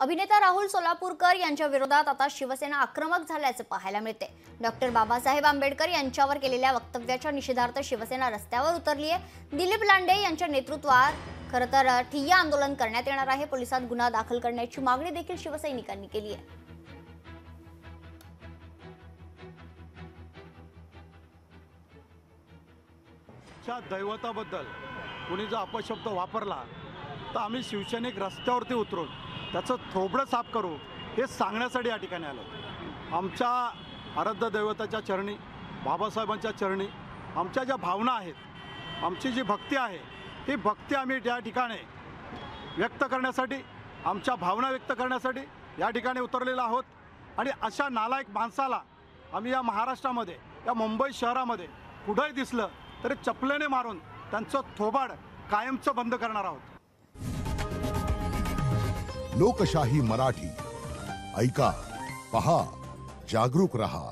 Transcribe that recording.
अभिनेता राहुल सोलापूरकर यांच्या विरोधात आता शिवसेना आक्रमक झाल्याचे पाहायला मिळते। डॉक्टर बाबासाहेब आंबेडकर यांच्यावर केलेल्या वक्तव्याच्या निषेधार्थ शिवसेना रस्त्यावर उतरली आहे। दिलीप लांडे यांच्या नेतृत्वात खरं तर ठिय्या आंदोलन करण्यात येणार आहे। पोलिसात गुन्हा दाखल करण्याची मागणी देखील शिवसैनिकांनी केली आहे। दैवताबद्दल कुणी जर अपशब्द वापरला तर आम्ही शिवसैनिक रस्त्यावरती उतरून त्याचं थोबडं साफ करू हे सांगण्यासाठी या ठिकाणी आलो। आमच्या आराध्य दैवताच्या चरणी, बाबासाहेबांच्या चरणी आमच्या ज्या भावना आहेत, आमची जी भक्ती आहे, ही भक्ती आम्ही या ठिकाणी व्यक्त करण्यासाठी, आमच्या भावना व्यक्त करण्यासाठी या ठिकाणी उतरलेलो आहोत। आणि अशा नालायक माणसाला आम्ही या महाराष्ट्रामध्ये, या मुंबई शहरामध्ये कुठेही दिसलं तरी चपलेने मारून त्यांचं थोबाड कायमचं बंद करणार आहोत। लोकशाही मराठी ऐका, पहा, जागरूक रहा।